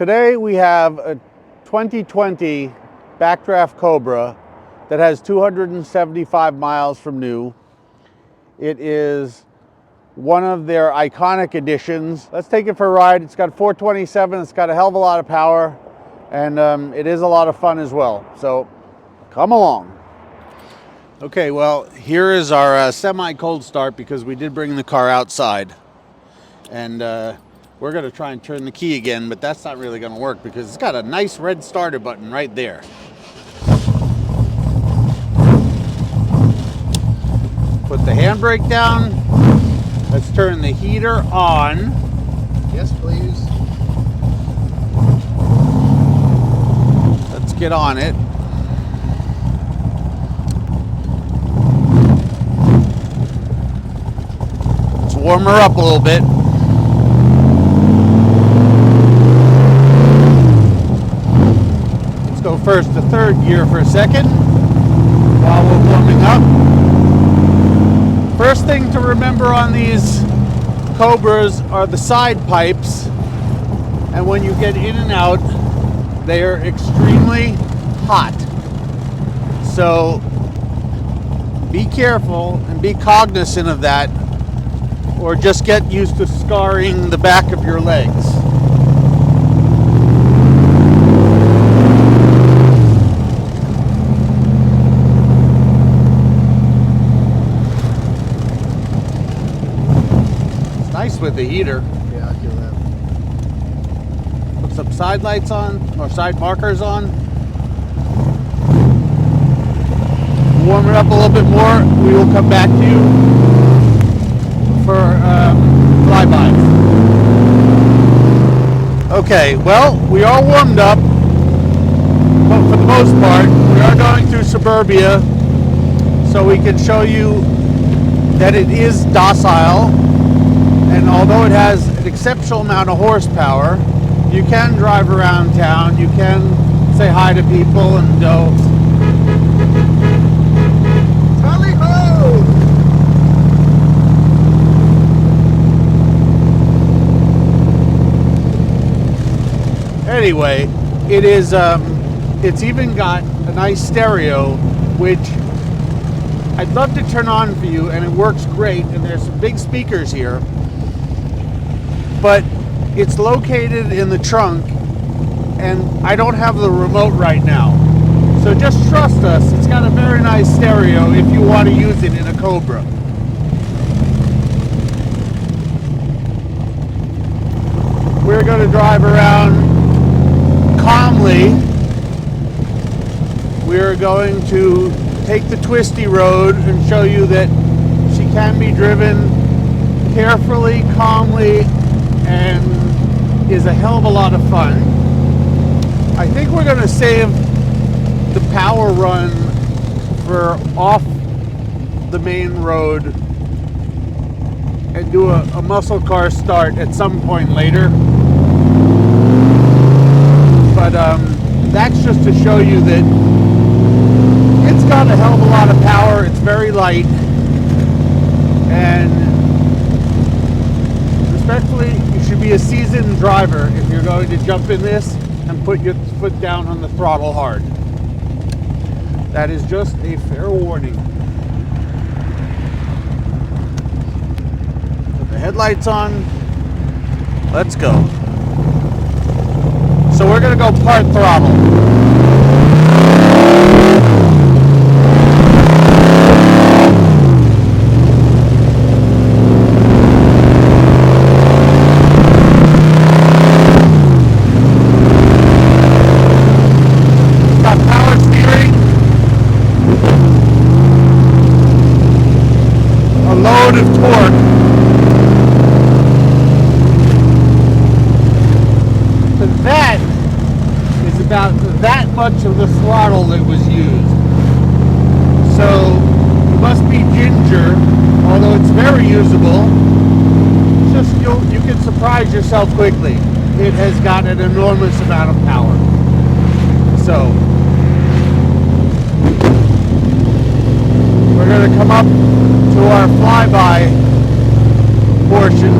Today we have a 2020 Backdraft Cobra that has 275 miles from new. It is one of their iconic editions. Let's take it for a ride. It's got 427, it's got a hell of a lot of power, and it is a lot of fun as well. So come along. Okay, well, here is our semi-cold start because we did bring the car outside. And we're gonna try and turn the key again, but that's not really gonna work because it's got a nice red starter button right there. Put the handbrake down. Let's turn the heater on. Yes, please. Let's get on it. Let's warm her up a little bit. Let's go first to third gear for a second while we're warming up. First thing to remember on these Cobras are the side pipes, and when you get in and out, they are extremely hot. So be careful and be cognizant of that, or just get used to scarring the back of your legs. Nice with the heater. Yeah, I feel that. Put some side lights on, or side markers on. Warm it up a little bit more. We will come back to you for flybys. Okay, well, we are warmed up, but for the most part, we are going through suburbia, so we can show you that it is docile. And although it has an exceptional amount of horsepower, you can drive around town, you can say hi to people and go, Tally ho! Anyway, it is, it's even got a nice stereo, which I'd love to turn on for you, and it works great, and there's some big speakers here. But it's located in the trunk, and I don't have the remote right now. So just trust us, it's got a very nice stereo if you want to use it in a Cobra. We're going to drive around calmly. We're going to take the twisty road and show you that she can be driven carefully, calmly, and is a hell of a lot of fun. I think we're going to save the power run for off the main road and do a muscle car start at some point later. But that's just to show you that it's got a hell of a lot of power. It's very light, and respectfully, you should be a seasoned driver if you're going to jump in this and put your foot down on the throttle hard. That is just a fair warning. Put the headlights on. Let's go. So we're going to go part throttle. Of torque. So that is about that much of the throttle that was used. So you must be ginger, although it's very usable. Just you can surprise yourself quickly. It has got an enormous amount of power. So we're going to come up to our flyby portion.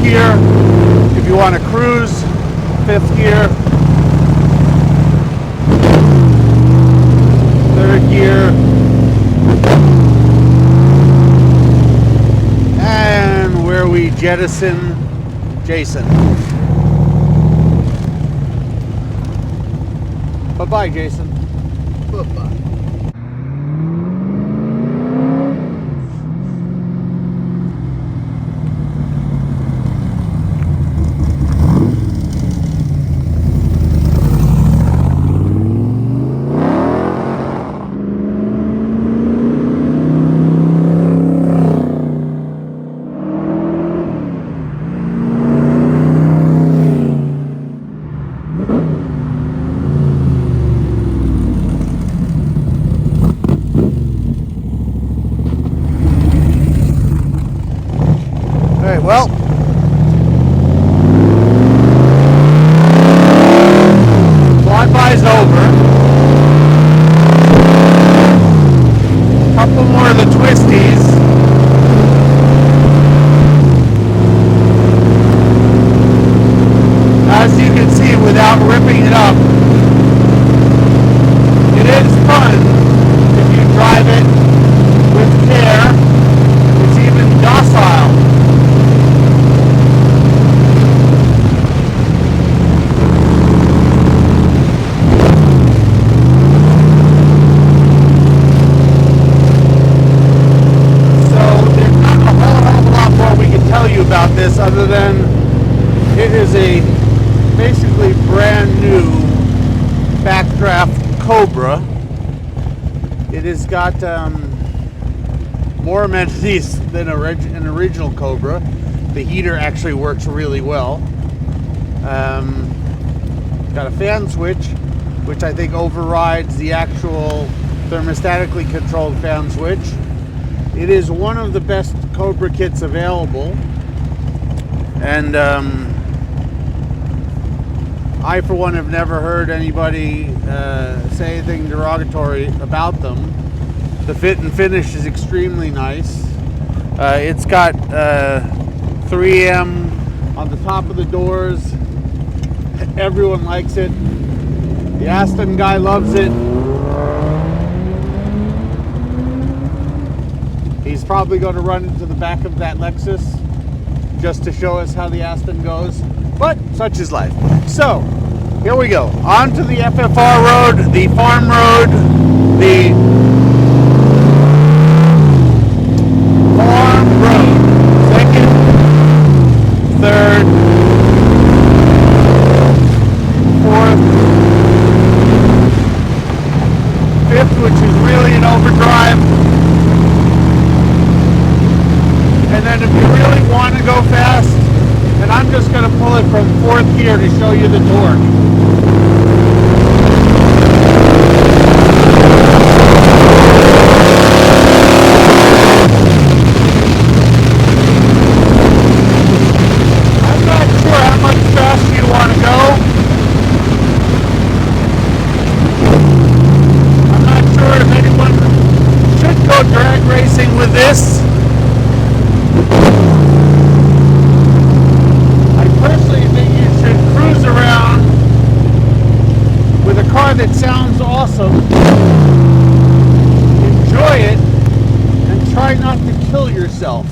gear. If you want to cruise, 5th gear. 3rd gear. And where we jettison Jason. Bye-bye, Jason. Bye-bye. Alright, well, flyby's over. Couple more of the twisties. As you can see, without ripping it up, it is fun if you drive it with care. It's even docile. About this, other than it is a basically brand new Backdraft Cobra. It has got more amenities than an original Cobra. The heater actually works really well. Got a fan switch, which I think overrides the actual thermostatically controlled fan switch. It is one of the best Cobra kits available. And I, for one, have never heard anybody say anything derogatory about them. The fit and finish is extremely nice. It's got 3M on the top of the doors. Everyone likes it. The Aston guy loves it. He's probably going to run into the back of that Lexus just to show us how the Aston goes, but such is life. So, here we go. On to the FFR road, the farm road, the farm road. 2nd, 3rd, 4th, 5th, which is really an overdrive. And then if you really want to go fast, and I'm just going to pull it from 4th gear to show you the torque. I'm not sure how much faster you want to go. I'm not sure if anyone should go drag racing with this. I personally think you should cruise around with a car that sounds awesome, enjoy it, and try not to kill yourself.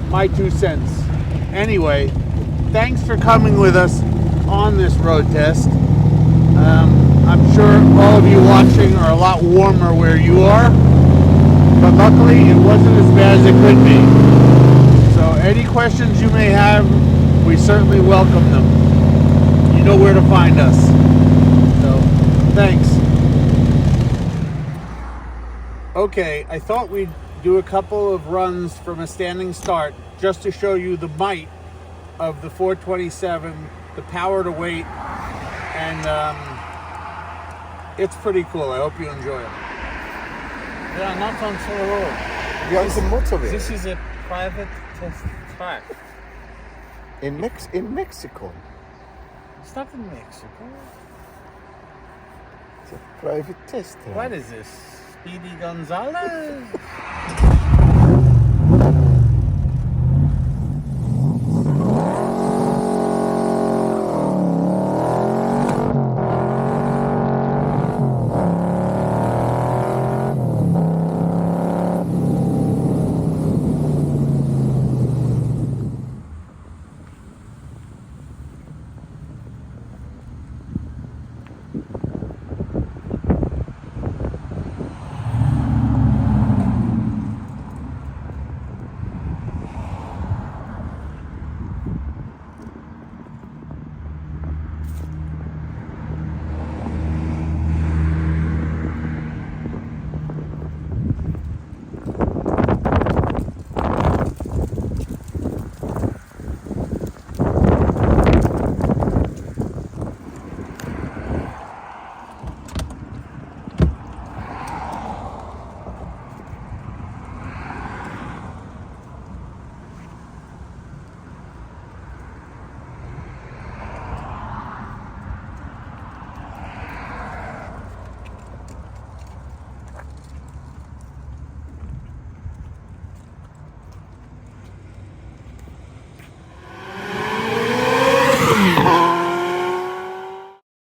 My 2 cents. Anyway, thanks for coming with us on this road test. I'm sure all of you watching are a lot warmer where you are. But luckily, it wasn't as bad as it could be. So any questions you may have, we certainly welcome them. You know where to find us. So, thanks. Okay, I thought we'd do a couple of runs from a standing start just to show you the might of the 427, the power to weight, and it's pretty cool. I hope you enjoy it. We are not on the road. We are on the motorway. This is a private test track. In Mexico. It's not in Mexico. It's a private test track. What is this? Speedy Gonzalez?